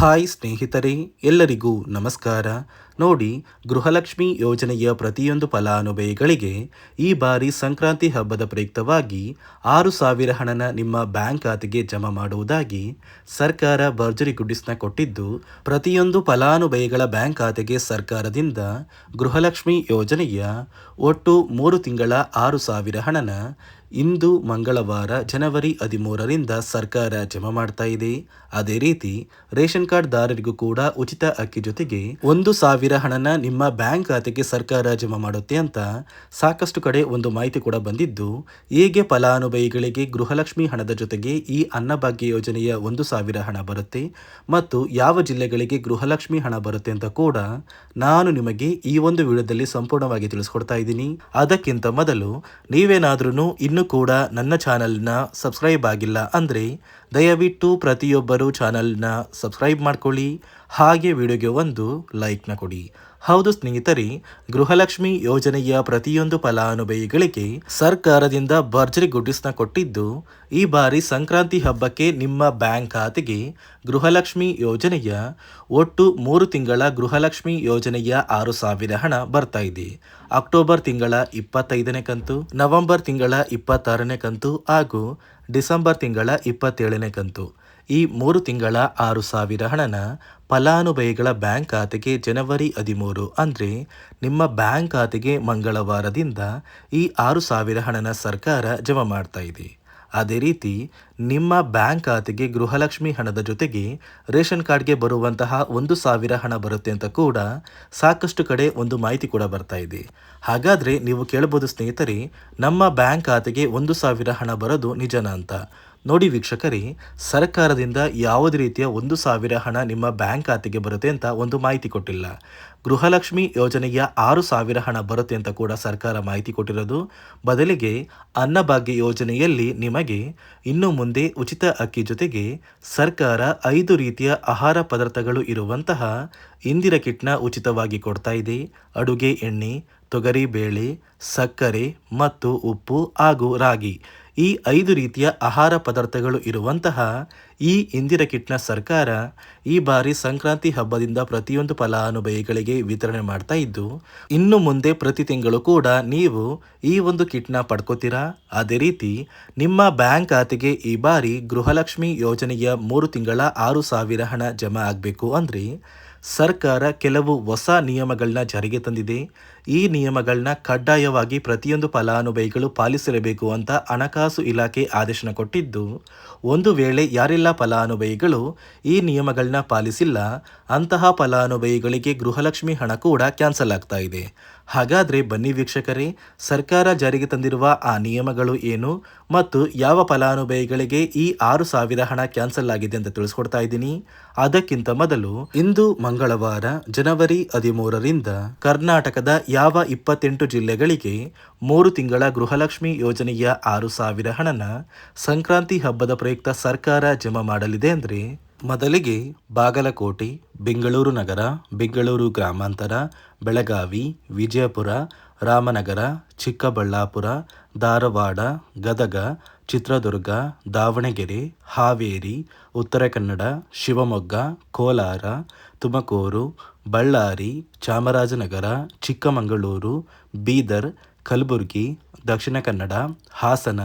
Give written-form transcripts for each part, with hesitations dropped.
Hi ಸ್ನೇಹಿತರೆ, ಎಲ್ಲರಿಗೂ ನಮಸ್ಕಾರ. ನೋಡಿ, ಗೃಹಲಕ್ಷ್ಮಿ ಯೋಜನೆಯ ಪ್ರತಿಯೊಂದು ಫಲಾನುಭವಿಗಳಿಗೆ ಈ ಬಾರಿ ಸಂಕ್ರಾಂತಿ ಹಬ್ಬದ ಪ್ರಯುಕ್ತವಾಗಿ 6,000 ಹಣನ ನಿಮ್ಮ ಬ್ಯಾಂಕ್ ಖಾತೆಗೆ ಜಮಾ ಮಾಡುವುದಾಗಿ ಸರ್ಕಾರ ಭರ್ಜರಿ ಗುಡ್ಡಿಸ್ನ ಕೊಟ್ಟಿದ್ದು, ಪ್ರತಿಯೊಂದು ಫಲಾನುಭವಿಗಳ ಬ್ಯಾಂಕ್ ಖಾತೆಗೆ ಸರ್ಕಾರದಿಂದ ಗೃಹಲಕ್ಷ್ಮಿ ಯೋಜನೆಯ ಒಟ್ಟು 3 ತಿಂಗಳ 6,000 ಹಣನ ಇಂದು ಮಂಗಳವಾರ ಜನವರಿ 13ರಿಂದ ಸರ್ಕಾರ ಜಮಾ ಮಾಡ್ತಾ ಇದೆ. ಅದೇ ರೀತಿ ರೇಷನ್ ಕಾರ್ಡ್ ದಾರರಿಗೂ ಕೂಡ ಉಚಿತ ಅಕ್ಕಿ ಜೊತೆಗೆ 1,000 ಹಣನ ನಿಮ್ಮ ಬ್ಯಾಂಕ್ ಖಾತೆಗೆ ಸರ್ಕಾರ ಜಮಾ ಮಾಡುತ್ತೆ ಅಂತ ಸಾಕಷ್ಟು ಕಡೆ ಒಂದು ಮಾಹಿತಿ ಕೂಡ ಬಂದಿದ್ದು, ಹೇಗೆ ಫಲಾನುಭವಿಗಳಿಗೆ ಗೃಹಲಕ್ಷ್ಮಿ ಹಣದ ಜೊತೆಗೆ ಈ ಅನ್ನಭಾಗ್ಯ ಯೋಜನೆಯ 1,000 ಹಣ ಬರುತ್ತೆ ಮತ್ತು ಯಾವ ಜಿಲ್ಲೆಗಳಿಗೆ ಗೃಹಲಕ್ಷ್ಮಿ ಹಣ ಬರುತ್ತೆ ಅಂತ ಕೂಡ ನಾನು ನಿಮಗೆ ಈ ಒಂದು ವಿಡಿಯೋದಲ್ಲಿ ಸಂಪೂರ್ಣವಾಗಿ ತಿಳಿಸ್ಕೊಡ್ತಾ ಇದ್ದೀನಿ. ಅದಕ್ಕಿಂತ ಮೊದಲು ನೀವೇನಾದ್ರೂ ಇನ್ನೂ ಕೂಡ ನನ್ನ ಚಾನಲ್ನ ಸಬ್ಸ್ಕ್ರೈಬ್ ಆಗಿಲ್ಲ ಅಂದರೆ ದಯವಿಟ್ಟು ಪ್ರತಿಯೊಬ್ಬರು ಚಾನಲ್ನ ಸಬ್ಸ್ಕ್ರೈಬ್ ಮಾಡ್ಕೊಳ್ಳಿ, ಹಾಗೆ ವಿಡಿಯೋಗೆ ಒಂದು ಲೈಕ್ನ ಕೊಡಿ. ಹೌದು ಸ್ನೇಹಿತರೆ, ಗೃಹಲಕ್ಷ್ಮಿ ಯೋಜನೆಯ ಪ್ರತಿಯೊಂದು ಫಲಾನುಭವಿಗಳಿಗೆ ಸರ್ಕಾರದಿಂದ ಭರ್ಜರಿ ಗುಡ್ಡಿಸ್ನ ಕೊಟ್ಟಿದ್ದು, ಈ ಬಾರಿ ಸಂಕ್ರಾಂತಿ ಹಬ್ಬಕ್ಕೆ ನಿಮ್ಮ ಬ್ಯಾಂಕ್ ಖಾತೆಗೆ ಗೃಹಲಕ್ಷ್ಮಿ ಯೋಜನೆಯ ಒಟ್ಟು 3 ತಿಂಗಳ ಗೃಹಲಕ್ಷ್ಮಿ ಯೋಜನೆಯ 6,000 ಹಣ ಬರ್ತಾ ಇದೆ. ಅಕ್ಟೋಬರ್ ತಿಂಗಳ 25ನೇ ಕಂತು, ನವೆಂಬರ್ ತಿಂಗಳ 26ನೇ ಕಂತು ಹಾಗೂ ಡಿಸೆಂಬರ್ ತಿಂಗಳ 27ನೇ ಕಂತು, ಈ 3 ತಿಂಗಳ 6,000 ಹಣನ ಫಲಾನುಭವಿಗಳ ಬ್ಯಾಂಕ್ ಖಾತೆಗೆ ಜನವರಿ 13 ಅಂದರೆ ನಿಮ್ಮ ಬ್ಯಾಂಕ್ ಖಾತೆಗೆ ಮಂಗಳವಾರದಿಂದ ಈ 6,000 ಹಣನ ಸರ್ಕಾರ ಜಮಾ ಮಾಡ್ತಾ ಇದೆ. ಅದೇ ರೀತಿ ನಿಮ್ಮ ಬ್ಯಾಂಕ್ ಖಾತೆಗೆ ಗೃಹಲಕ್ಷ್ಮಿ ಹಣದ ಜೊತೆಗೆ ರೇಷನ್ ಕಾರ್ಡ್ಗೆ ಬರುವಂತಹ 1,000 ಹಣ ಬರುತ್ತೆ ಅಂತ ಕೂಡ ಸಾಕಷ್ಟು ಕಡೆ ಒಂದು ಮಾಹಿತಿ ಕೂಡ ಬರ್ತಾ ಇದೆ. ಹಾಗಾದರೆ ನೀವು ಕೇಳಬಹುದು ಸ್ನೇಹಿತರೆ, ನಮ್ಮ ಬ್ಯಾಂಕ್ ಖಾತೆಗೆ 1,000 ಹಣ ಬರೋದು ನಿಜನಾ ಅಂತ. ನೋಡಿ ವೀಕ್ಷಕರೇ, ಸರ್ಕಾರದಿಂದ ಯಾವುದೇ ರೀತಿಯ 1,000 ಹಣ ನಿಮ್ಮ ಬ್ಯಾಂಕ್ ಖಾತೆಗೆ ಬರುತ್ತೆ ಅಂತ ಒಂದು ಮಾಹಿತಿ ಕೊಟ್ಟಿಲ್ಲ. ಗೃಹಲಕ್ಷ್ಮಿ ಯೋಜನೆಯ 6,000 ಹಣ ಬರುತ್ತೆ ಅಂತ ಕೂಡ ಸರ್ಕಾರ ಮಾಹಿತಿ ಕೊಟ್ಟಿರೋದು. ಬದಲಿಗೆ ಅನ್ನಭಾಗ್ಯ ಯೋಜನೆಯಲ್ಲಿ ನಿಮಗೆ ಇನ್ನು ಮುಂದೆ ಉಚಿತ ಅಕ್ಕಿ ಜೊತೆಗೆ ಸರ್ಕಾರ 5 ರೀತಿಯ ಆಹಾರ ಪದಾರ್ಥಗಳು ಇರುವಂತಹ ಇಂದಿರಾ ಕಿಟ್ನ ಉಚಿತವಾಗಿ ಕೊಡ್ತಾ ಇದೆ. ಅಡುಗೆ ಎಣ್ಣೆ, ತೊಗರಿ ಬೇಳೆ, ಸಕ್ಕರೆ ಮತ್ತು ಉಪ್ಪು ಹಾಗೂ ರಾಗಿ, ಈ 5 ರೀತಿಯ ಆಹಾರ ಪದಾರ್ಥಗಳು ಇರುವಂತಹ ಈ ಇಂದಿರಾ ಕಿಟ್ನ ಸರ್ಕಾರ ಈ ಬಾರಿ ಸಂಕ್ರಾಂತಿ ಹಬ್ಬದಿಂದ ಪ್ರತಿಯೊಂದು ಫಲಾನುಭವಿಗಳಿಗೆ ವಿತರಣೆ ಮಾಡ್ತಾ ಇದ್ದು, ಇನ್ನು ಮುಂದೆ ಪ್ರತಿ ತಿಂಗಳು ಕೂಡ ನೀವು ಈ ಒಂದು ಕಿಟ್ನ ಪಡ್ಕೋತೀರಾ. ಅದೇ ರೀತಿ ನಿಮ್ಮ ಬ್ಯಾಂಕ್ ಖಾತೆಗೆ ಈ ಬಾರಿ ಗೃಹಲಕ್ಷ್ಮಿ ಯೋಜನೆಯ 3 ತಿಂಗಳ 6,000 ಹಣ ಜಮಾ ಆಗಬೇಕು ಅಂದರೆ ಸರ್ಕಾರ ಕೆಲವು ಹೊಸ ನಿಯಮಗಳನ್ನ ಜಾರಿಗೆ ತಂದಿದೆ. ಈ ನಿಯಮಗಳನ್ನ ಕಡ್ಡಾಯವಾಗಿ ಪ್ರತಿಯೊಂದು ಫಲಾನುಭವಿಗಳು ಪಾಲಿಸಲೇಬೇಕು ಅಂತ ಹಣಕಾಸು ಇಲಾಖೆ ಆದೇಶನ ಕೊಟ್ಟಿದ್ದು, ಒಂದು ವೇಳೆ ಯಾರೆಲ್ಲ ಫಲಾನುಭವಿಗಳು ಈ ನಿಯಮಗಳನ್ನ ಪಾಲಿಸಿಲ್ಲ ಅಂತಹ ಫಲಾನುಭವಿಗಳಿಗೆ ಗೃಹಲಕ್ಷ್ಮಿ ಹಣ ಕೂಡ ಕ್ಯಾನ್ಸಲ್ ಆಗ್ತಾ ಇದೆ. ಹಾಗಾದರೆ ಬನ್ನಿ ವೀಕ್ಷಕರೇ, ಸರ್ಕಾರ ಜಾರಿಗೆ ತಂದಿರುವ ಆ ನಿಯಮಗಳು ಏನು ಮತ್ತು ಯಾವ ಫಲಾನುಭವಿಗಳಿಗೆ ಈ 6,000 ಹಣ ಕ್ಯಾನ್ಸಲ್ ಆಗಿದೆ ಅಂತ ತಿಳಿಸ್ಕೊಡ್ತಾ ಇದ್ದೀನಿ. ಅದಕ್ಕಿಂತ ಮೊದಲು ಇಂದು ಮಂಗಳವಾರ ಜನವರಿ 13ರಿಂದ ಕರ್ನಾಟಕದ ಯಾವ 28 ಜಿಲ್ಲೆಗಳಿಗೆ 3 ತಿಂಗಳ ಗೃಹಲಕ್ಷ್ಮಿ ಯೋಜನೆಯ 6,000 ಹಣನ ಸಂಕ್ರಾಂತಿ ಹಬ್ಬದ ಪ್ರಯುಕ್ತ ಸರ್ಕಾರ ಜಮಾ ಮಾಡಲಿದೆ ಅಂದರೆ, ಮೊದಲಿಗೆ ಬಾಗಲಕೋಟೆ, ಬೆಂಗಳೂರು ನಗರ, ಬೆಂಗಳೂರು ಗ್ರಾಮಾಂತರ, ಬೆಳಗಾವಿ, ವಿಜಯಪುರ, ರಾಮನಗರ, ಚಿಕ್ಕಬಳ್ಳಾಪುರ, ಧಾರವಾಡ, ಗದಗ, ಚಿತ್ರದುರ್ಗ, ದಾವಣಗೆರೆ, ಹಾವೇರಿ, ಉತ್ತರ ಕನ್ನಡ, ಶಿವಮೊಗ್ಗ, ಕೋಲಾರ, ತುಮಕೂರು, ಬಳ್ಳಾರಿ, ಚಾಮರಾಜನಗರ, ಚಿಕ್ಕಮಗಳೂರು, ಬೀದರ್, ಕಲಬುರಗಿ, ದಕ್ಷಿಣ ಕನ್ನಡ, ಹಾಸನ,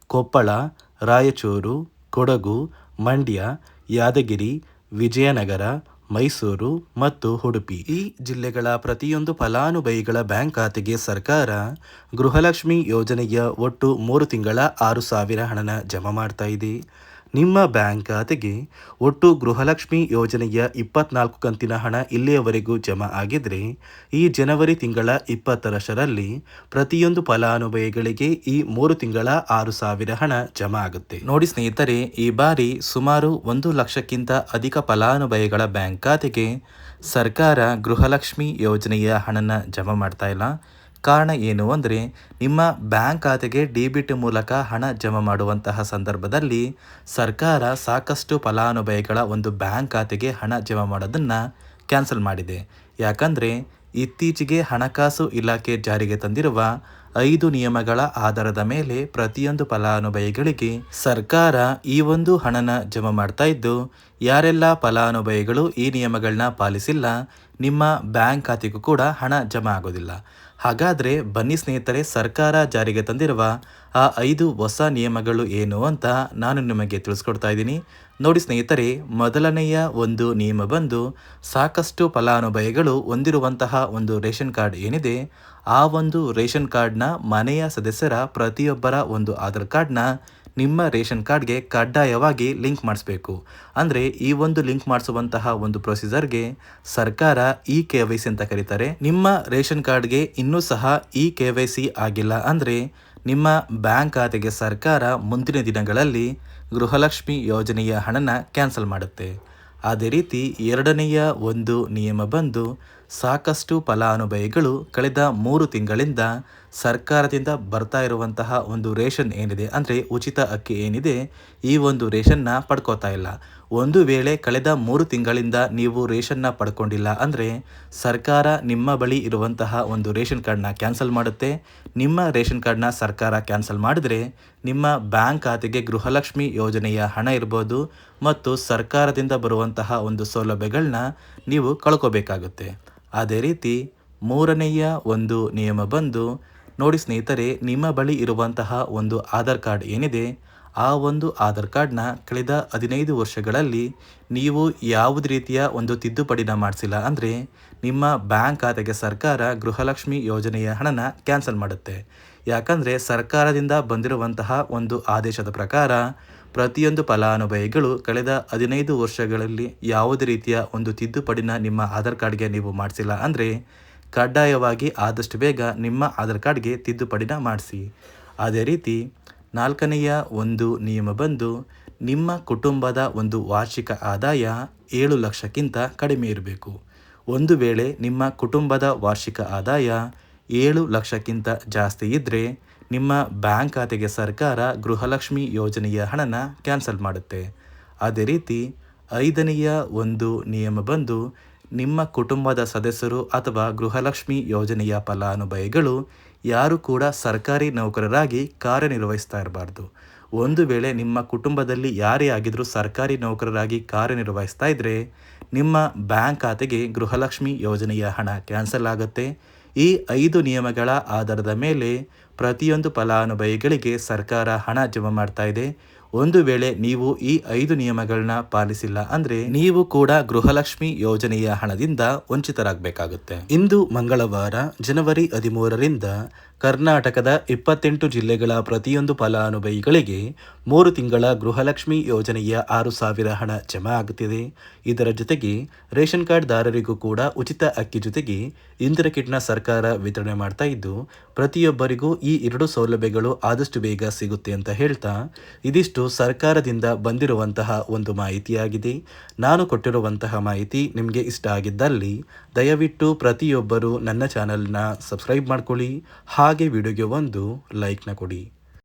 ಕೊಪ್ಪಳ, ರಾಯಚೂರು, ಕೊಡಗು, ಮಂಡ್ಯ, ಯಾದಗಿರಿ, ವಿಜಯನಗರ, ಮೈಸೂರು ಮತ್ತು ಉಡುಪಿ, ಈ ಜಿಲ್ಲೆಗಳ ಪ್ರತಿಯೊಂದು ಫಲಾನುಭವಿಗಳ ಬ್ಯಾಂಕ್ ಖಾತೆಗೆ ಸರ್ಕಾರ ಗೃಹಲಕ್ಷ್ಮಿ ಯೋಜನೆಯ ಒಟ್ಟು 3 ತಿಂಗಳ 6,000 ಹಣನ ಜಮಾ ಮಾಡ್ತಾ ಇದೆ. ನಿಮ್ಮ ಬ್ಯಾಂಕ್ ಖಾತೆಗೆ ಒಟ್ಟು ಗೃಹಲಕ್ಷ್ಮಿ ಯೋಜನೆಯ 24 ಕಂತಿನ ಹಣ ಇಲ್ಲಿಯವರೆಗೂ ಜಮಾ ಆಗಿದ್ರೆ, ಈ ಜನವರಿ ತಿಂಗಳ 20ರಲ್ಲಿ ಪ್ರತಿಯೊಂದು ಫಲಾನುಭವಿಗಳಿಗೆ ಈ 3 ತಿಂಗಳ 6,000 ಹಣ ಜಮಾ ಆಗುತ್ತೆ. ನೋಡಿ ಸ್ನೇಹಿತರೆ, ಈ ಬಾರಿ ಸುಮಾರು 1 ಲಕ್ಷಕ್ಕಿಂತ ಅಧಿಕ ಫಲಾನುಭವಿಗಳ ಬ್ಯಾಂಕ್ ಖಾತೆಗೆ ಸರ್ಕಾರ ಗೃಹಲಕ್ಷ್ಮಿ ಯೋಜನೆಯ ಹಣನ ಜಮಾ ಮಾಡ್ತಾ ಇಲ್ಲ. ಕಾರಣ ಏನು ಅಂದರೆ, ನಿಮ್ಮ ಬ್ಯಾಂಕ್ ಖಾತೆಗೆ ಡೆಬಿಟ್ ಮೂಲಕ ಹಣ ಜಮಾ ಮಾಡುವಂತಹ ಸಂದರ್ಭದಲ್ಲಿ ಸರ್ಕಾರ ಸಾಕಷ್ಟು ಫಲಾನುಭವಿಗಳ ಒಂದು ಬ್ಯಾಂಕ್ ಖಾತೆಗೆ ಹಣ ಜಮಾ ಮಾಡೋದನ್ನು ಕ್ಯಾನ್ಸಲ್ ಮಾಡಿದೆ. ಯಾಕಂದರೆ ಇತ್ತೀಚೆಗೆ ಹಣಕಾಸು ಇಲಾಖೆ ಜಾರಿಗೆ ತಂದಿರುವ 5 ನಿಯಮಗಳ ಆಧಾರದ ಮೇಲೆ ಪ್ರತಿಯೊಂದು ಫಲಾನುಭವಿಗಳಿಗೆ ಸರ್ಕಾರ ಈ ಒಂದು ಹಣನ ಜಮಾ ಮಾಡ್ತಾ ಇದ್ದು, ಯಾರೆಲ್ಲ ಫಲಾನುಭವಿಗಳು ಈ ನಿಯಮಗಳನ್ನ ಪಾಲಿಸಿಲ್ಲ, ನಿಮ್ಮ ಬ್ಯಾಂಕ್ ಖಾತೆಗೂ ಕೂಡ ಹಣ ಜಮಾ ಆಗೋದಿಲ್ಲ. ಹಾಗಾದರೆ ಬನ್ನಿ ಸ್ನೇಹಿತರೆ, ಸರ್ಕಾರ ಜಾರಿಗೆ ತಂದಿರುವ ಆ 5 ಹೊಸ ನಿಯಮಗಳು ಏನು ಅಂತ ನಾನು ನಿಮಗೆ ತಿಳಿಸ್ಕೊಡ್ತಾ ಇದ್ದೀನಿ. ನೋಡಿ ಸ್ನೇಹಿತರೆ, ಮೊದಲನೆಯ ಒಂದು ನಿಯಮ ಬಂದು, ಸಾಕಷ್ಟು ಫಲಾನುಭವಿಗಳು ಹೊಂದಿರುವಂತಹ ಒಂದು ರೇಷನ್ ಕಾರ್ಡ್ ಏನಿದೆ, ಆ ಒಂದು ರೇಷನ್ ಕಾರ್ಡ್ನ ಮನೆಯ ಸದಸ್ಯರ ಪ್ರತಿಯೊಬ್ಬರ ಒಂದು ಆಧಾರ್ ಕಾರ್ಡ್ನ ನಿಮ್ಮ ರೇಷನ್ ಕಾರ್ಡ್ಗೆ ಕಡ್ಡಾಯವಾಗಿ ಲಿಂಕ್ ಮಾಡಿಸ್ಬೇಕು. ಅಂದರೆ ಈ ಒಂದು ಲಿಂಕ್ ಮಾಡಿಸುವಂತಹ ಒಂದು ಪ್ರೊಸೀಜರ್ಗೆ ಸರ್ಕಾರ KYC ಅಂತ ಕರೀತಾರೆ. ನಿಮ್ಮ ರೇಷನ್ ಕಾರ್ಡ್ಗೆ ಇನ್ನೂ ಸಹ KYC ಆಗಿಲ್ಲ ಅಂದರೆ ನಿಮ್ಮ ಬ್ಯಾಂಕ್ ಖಾತೆಗೆ ಸರ್ಕಾರ ಮುಂದಿನ ದಿನಗಳಲ್ಲಿ ಗೃಹಲಕ್ಷ್ಮಿ ಯೋಜನೆಯ ಹಣನ ಕ್ಯಾನ್ಸಲ್ ಮಾಡುತ್ತೆ. ಅದೇ ರೀತಿ ಎರಡನೆಯ ಒಂದು ನಿಯಮ ಬಂದು, ಸಾಕಷ್ಟು ಫಲಾನುಭವಿಗಳು ಕಳೆದ 3 ತಿಂಗಳಿಂದ ಸರ್ಕಾರದಿಂದ ಬರ್ತಾ ಇರುವಂತಹ ಒಂದು ರೇಷನ್ ಏನಿದೆ, ಅಂದರೆ ಉಚಿತ ಅಕ್ಕಿ ಏನಿದೆ, ಈ ಒಂದು ರೇಷನ್ನ ಪಡ್ಕೋತಾ ಇಲ್ಲ. ಒಂದು ವೇಳೆ ಕಳೆದ 3 ತಿಂಗಳಿಂದ ನೀವು ರೇಷನ್ನ ಪಡ್ಕೊಂಡಿಲ್ಲ ಅಂದರೆ ಸರ್ಕಾರ ನಿಮ್ಮ ಬಳಿ ಇರುವಂತಹ ಒಂದು ರೇಷನ್ ಕಾರ್ಡ್ನ ಕ್ಯಾನ್ಸಲ್ ಮಾಡುತ್ತೆ. ನಿಮ್ಮ ರೇಷನ್ ಕಾರ್ಡ್ನ ಸರ್ಕಾರ ಕ್ಯಾನ್ಸಲ್ ಮಾಡಿದರೆ ನಿಮ್ಮ ಬ್ಯಾಂಕ್ ಖಾತೆಗೆ ಗೃಹಲಕ್ಷ್ಮಿ ಯೋಜನೆಯ ಹಣ ಇರ್ಬೋದು ಮತ್ತು ಸರ್ಕಾರದಿಂದ ಬರುವಂತಹ ಒಂದು ಸೌಲಭ್ಯಗಳನ್ನ ನೀವು ಕಳ್ಕೋಬೇಕಾಗುತ್ತೆ. ಅದೇ ರೀತಿ ಮೂರನೆಯ ಒಂದು ನಿಯಮ ಬಂದು, ನೋಡಿ ಸ್ನೇಹಿತರೆ, ನಿಮ್ಮ ಬಳಿ ಇರುವಂತಹ ಒಂದು ಆಧಾರ್ ಕಾರ್ಡ್ ಏನಿದೆ, ಆ ಒಂದು ಆಧಾರ್ ಕಾರ್ಡ್ನ ಕಳೆದ 15 ವರ್ಷಗಳಲ್ಲಿ ನೀವು ಯಾವುದೇ ರೀತಿಯ ಒಂದು ತಿದ್ದುಪಡಿನ ಮಾಡಿಸಿಲ್ಲ ಅಂದರೆ ನಿಮ್ಮ ಬ್ಯಾಂಕ್ ಖಾತೆಗೆ ಸರ್ಕಾರ ಗೃಹಲಕ್ಷ್ಮಿ ಯೋಜನೆಯ ಹಣನ ಕ್ಯಾನ್ಸಲ್ ಮಾಡುತ್ತೆ. ಯಾಕಂದರೆ ಸರ್ಕಾರದಿಂದ ಬಂದಿರುವಂತಹ ಒಂದು ಆದೇಶದ ಪ್ರಕಾರ ಪ್ರತಿಯೊಂದು ಫಲಾನುಭವಿಗಳು ಕಳೆದ 15 ವರ್ಷಗಳಲ್ಲಿ ಯಾವುದೇ ರೀತಿಯ ಒಂದು ತಿದ್ದುಪಡಿನ ನಿಮ್ಮ ಆಧಾರ್ ಕಾರ್ಡ್ಗೆ ನೀವು ಮಾಡಿಸಿಲ್ಲ ಅಂದರೆ ಕಡ್ಡಾಯವಾಗಿ ಆದಷ್ಟು ಬೇಗ ನಿಮ್ಮ ಆಧಾರ್ ಕಾರ್ಡ್ಗೆ ತಿದ್ದುಪಡಿನ ಮಾಡಿಸಿ. ಅದೇ ರೀತಿ ನಾಲ್ಕನೆಯ ಒಂದು ನಿಯಮ ಬಂದು, ನಿಮ್ಮ ಕುಟುಂಬದ ಒಂದು ವಾರ್ಷಿಕ ಆದಾಯ 7 ಲಕ್ಷಕ್ಕಿಂತ ಕಡಿಮೆ ಇರಬೇಕು. ಒಂದು ವೇಳೆ ನಿಮ್ಮ ಕುಟುಂಬದ ವಾರ್ಷಿಕ ಆದಾಯ 7 ಲಕ್ಷಕ್ಕಿಂತ ಜಾಸ್ತಿ ಇದ್ದರೆ ನಿಮ್ಮ ಬ್ಯಾಂಕ್ ಖಾತೆಗೆ ಸರ್ಕಾರ ಗೃಹಲಕ್ಷ್ಮಿ ಯೋಜನೆಯ ಹಣನ ಕ್ಯಾನ್ಸಲ್ ಮಾಡುತ್ತೆ. ಅದೇ ರೀತಿ ಐದನೆಯ ಒಂದು ನಿಯಮ ಬಂದು, ನಿಮ್ಮ ಕುಟುಂಬದ ಸದಸ್ಯರು ಅಥವಾ ಗೃಹಲಕ್ಷ್ಮಿ ಯೋಜನೆಯ ಫಲಾನುಭವಿಗಳು ಯಾರು ಕೂಡ ಸರ್ಕಾರಿ ನೌಕರರಾಗಿ ಕಾರ್ಯನಿರ್ವಹಿಸ್ತಾ ಇರಬಾರ್ದು. ಒಂದು ವೇಳೆ ನಿಮ್ಮ ಕುಟುಂಬದಲ್ಲಿ ಯಾರೇ ಆಗಿದ್ರೂ ಸರ್ಕಾರಿ ನೌಕರರಾಗಿ ಕಾರ್ಯನಿರ್ವಹಿಸ್ತಾ ಇದ್ದರೆ ನಿಮ್ಮ ಬ್ಯಾಂಕ್ ಖಾತೆಗೆ ಗೃಹಲಕ್ಷ್ಮಿ ಯೋಜನೆಯ ಹಣ ಕ್ಯಾನ್ಸಲ್ ಆಗುತ್ತೆ. ಈ 5 ನಿಯಮಗಳ ಆಧಾರದ ಮೇಲೆ ಪ್ರತಿಯೊಂದು ಫಲಾನುಭವಿಗಳಿಗೆ ಸರ್ಕಾರ ಹಣ ಜಮಾ ಮಾಡ್ತಾ ಇದೆ. ಒಂದು ವೇಳೆ ನೀವು ಈ 5 ನಿಯಮಗಳನ್ನ ಪಾಲಿಸಿಲ್ಲ ಅಂದರೆ ನೀವು ಕೂಡ ಗೃಹಲಕ್ಷ್ಮಿ ಯೋಜನೆಯ ಹಣದಿಂದ ವಂಚಿತರಾಗಬೇಕಾಗುತ್ತೆ. ಇಂದು ಮಂಗಳವಾರ ಜನವರಿ 13ರಿಂದ ಕರ್ನಾಟಕದ 28 ಜಿಲ್ಲೆಗಳ ಪ್ರತಿಯೊಂದು ಫಲಾನುಭವಿಗಳಿಗೆ 3 ತಿಂಗಳ ಗೃಹಲಕ್ಷ್ಮಿ ಯೋಜನೆಯ 6,000 ಹಣ ಜಮಾ ಆಗುತ್ತಿದೆ. ಇದರ ಜೊತೆಗೆ ರೇಷನ್ ಕಾರ್ಡ್ದಾರರಿಗೂ ಕೂಡ ಉಚಿತ ಅಕ್ಕಿ ಜೊತೆಗೆ ಇಂದಿರಾ ಕಿಟ್ನ ಸರ್ಕಾರ ವಿತರಣೆ ಮಾಡ್ತಾ ಇದ್ದು, ಪ್ರತಿಯೊಬ್ಬರಿಗೂ ಈ 2 ಸೌಲಭ್ಯಗಳು ಆದಷ್ಟು ಬೇಗ ಸಿಗುತ್ತೆ ಅಂತ ಹೇಳ್ತಾ, ಇದಿಷ್ಟು ಸರ್ಕಾರದಿಂದ ಬಂದಿರುವಂತಹ ಒಂದು ಮಾಹಿತಿಯಾಗಿದೆ. ನಾನು ಕೊಟ್ಟಿರುವಂತಹ ಮಾಹಿತಿ ನಿಮಗೆ ಇಷ್ಟ ಆಗಿದ್ದಲ್ಲಿ ದಯವಿಟ್ಟು ಪ್ರತಿಯೊಬ್ಬರು ನನ್ನ ಚಾನಲ್ನ ಸಬ್ಸ್ಕ್ರೈಬ್ ಮಾಡ್ಕೊಳ್ಳಿ, ಹಾಗೆ ವಿಡಿಯೋಗೆ ಒಂದು ಲೈಕ್ನ ಕೊಡಿ.